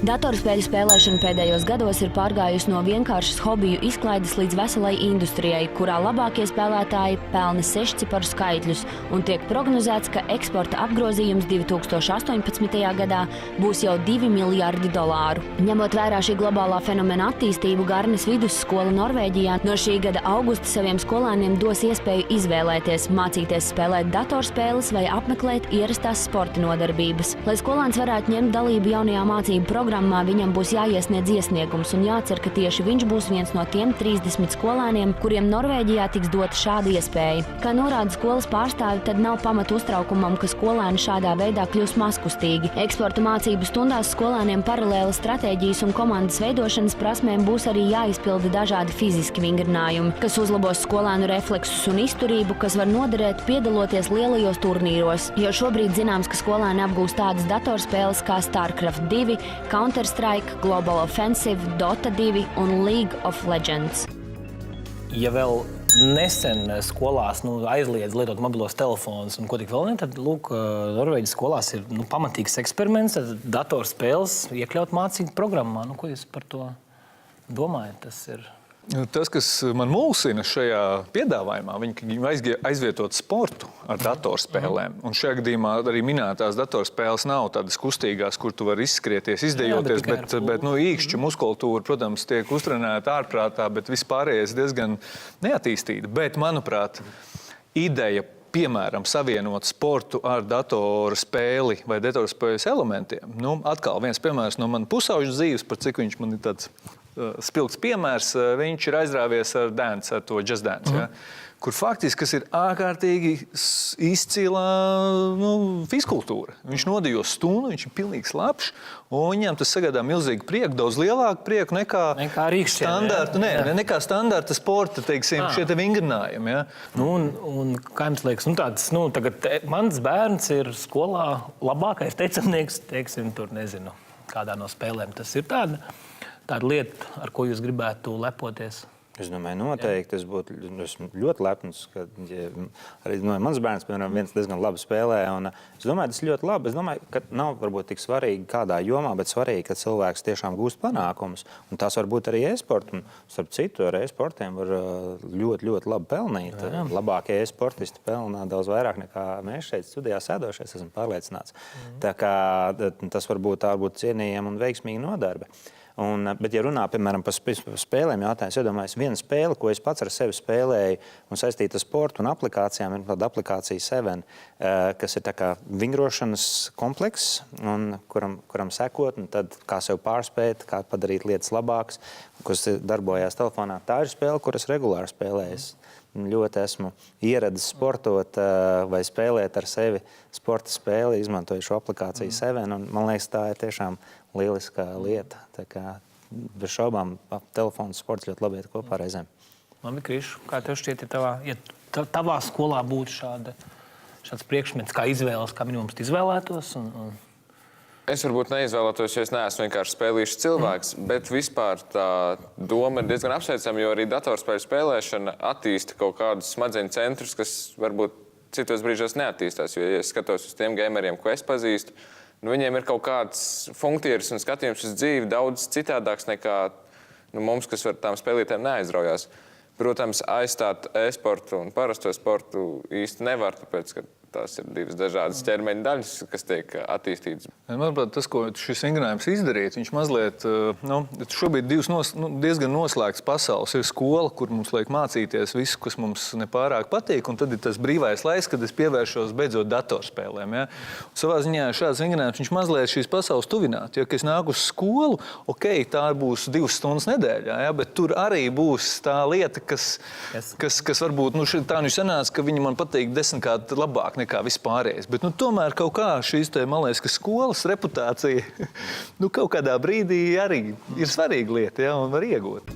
Datorspēļu spēlēšana pēdējos gados ir pārgājusi no vienkāršas hobiju izklaides līdz veselai industrijai, kurā labākie spēlētāji pelna 6-ciparu skaitļus, un tiek prognozēts, ka eksporta apgrozījums 2018. gadā būs jau $2 miljardi. Ņemot vērā šī globālā fenomena attīstību, Garnes vidusskola Norvēģijā no šī gada augusta saviem skolēniem dos iespēju izvēlēties, mācīties spēlēt datorspēles vai apmeklēt ierastās sporta nodarbības. Lai skolēns varētu ņemt dalību jaunajā mācību programmā, viņam būs jāiesniedz iesniegums un jācer, ka tieši viņš būs viens no tiem 30 skolēniem, kuriem Norvēģijā tiks dota šāda iespēja. Kā norāda skolas pārstāvi, tad nav pamata uztraukumam, ka skolēni šādā veidā kļūs mazkustīgi. Eksporta mācību stundās skolēniem paralēli stratēģijas un komandas veidošanas prasmēm būs arī jāizpilda dažādi fiziski vingrinājumi, kas uzlabos skolēnu refleksus un izturību, kas var noderēt piedaloties lielajos turnīros. Jo šobrīd zināms, ka skolēni apgūst tādas datorspēles kā StarCraft 2, Counter-Strike, Global Offensive, Dota 2 un League of Legends. Ja vēl nesen skolās aizliedz lietot mobilos telefonus un ko tik vēl ne, tad, lūk, Norvēģijas skolās ir pamatīgs eksperiments, datorspēles iekļaut mācību programmā. Ko jūs par to domājat? Tas ir... Tas, kas man mulsina šajā piedāvājumā, viņi aizvietot sportu ar datorspēlēm. Un šajā gadījumā arī minētās datorspēles nav tādas kustīgās, kur tu vari izskrieties, izdejoties, bet īkšķu muskultūra, protams, tiek uztrenēta ārprātā, bet vispārējais diezgan neattīstīta. Bet, manuprāt, ideja, piemēram, savienot sportu ar datoru spēli vai datorspēles elementiem. Atkal viens piemērs no man pusauģa dzīves, par cik viņš man ir tāds spilgts piemērs, viņš ir aizrāvies ar dance, ar to just dance, ja? Kur faktiski, kas ir ārkārtīgi izcila fizkultūra. Viņš nodījo stundu, viņš ir pilnīgi slapš, un viņam tas sagādā milzīgu prieku, daudz lielāku prieku nekā standarta sporta, teiksim, šie te vingrinājumi. Ja? Un kā jums liekas, tagad mans bērns ir skolā labākais tecamnieks, teiksim, tur nezinu, kādā no spēlēm. Tas ir tāda lieta, ar ko jūs gribētu lepoties? Es domāju, noteikti. Es būtu ļoti lepns, ka arī mans bērns, piemēram, viens diezgan labi spēlē. Un es domāju, tas ir ļoti labi. Es domāju, ka nav varbūt tik svarīgi kādā jomā, bet svarīgi, ka cilvēks tiešām gūst panākumus. Un tās var būt arī e-sports. Un starp citu, ar e-sportiem var ļoti, ļoti labi pelnīt. Labākie e-sportisti pelnā daudz vairāk nekā mēs šeit studijā sēdošies, esmu pārliecināts. Tā kā tas var būt cienījama un veiksmīga nodarbe. Bet, ja runā, piemēram, par spēlēm jautājums, iedomājies viena spēle, ko es pats ar sevi spēlēju un saistīta ar sportu un aplikācijām, ir tāda aplikācija Seven, kas ir tā kā vingrošanas komplekss, kuram sekot, un tad kā sev pārspēt, kā padarīt lietas labākas, kas darbojās telefonā. Tā ir spēle, kuras regulāri spēlējas. Ļoti esmu ieradis sportot vai spēlēt ar sevi sporta spēli, izmantoju šo aplikāciju Seven, un man liekas, tā ir tiešām lieliskā lieta. Tā kā bez šaubām telefons sports ļoti labi iet kopā reizēm. Labi, Kriš, kā tev šķiet, ja tavā skolā būtu šāds priekšmets, kā izvēles, kā minimums izvēlētos? Es varbūt neizvēlētos, jo es neesmu vienkārši spēlīšs cilvēks, bet vispār tā doma ir diezgan apsveicama, jo arī datorspēļu spēlēšana attīsta kaut kādus smadzeņu centrus, kas varbūt citos brīžos neattīstās. Jo, ja es skatos uz tiem gameriem, ko es pazīstu, viņiem ir kaut kāds funkcijas un skatījums uz dzīvi daudz citādāks nekā mums, kas ar tām spēlītēm neaizraujās. Protams, aizstāt e-sportu un parasto sportu īsti nevar, tāpēc, ka tās ir divas dažādas ķermeņa daļas, kas tiek attīstītas. Manuprāt, tas, ko šis vingrinājums izdarīt, viņš mazliet, šobrīd diezgan noslēgts pasaules. Ir skola, kur mums liek mācīties visu, kas mums nepārāk patīk, un tad ir tas brīvais laiks, kad es pievēršos beidzot datorspēlēm. Ja? Savā ziņā šāds vingrinājums, viņš mazliet šīs pasaules tuvināt. Ja, kad es nāku uz skolu, tā būs 2 stundas nedēļā, ja? Bet tur arī būs tā lieta, kas varbūt, tā sanāca, ka viņi man patīk 10-kārt labāk nekā vispārējais. Bet tomēr kaut kā šīs man liekas, ka skolas reputācija kaut kādā brīdī arī ir svarīga lieta, ja, un var iegūt.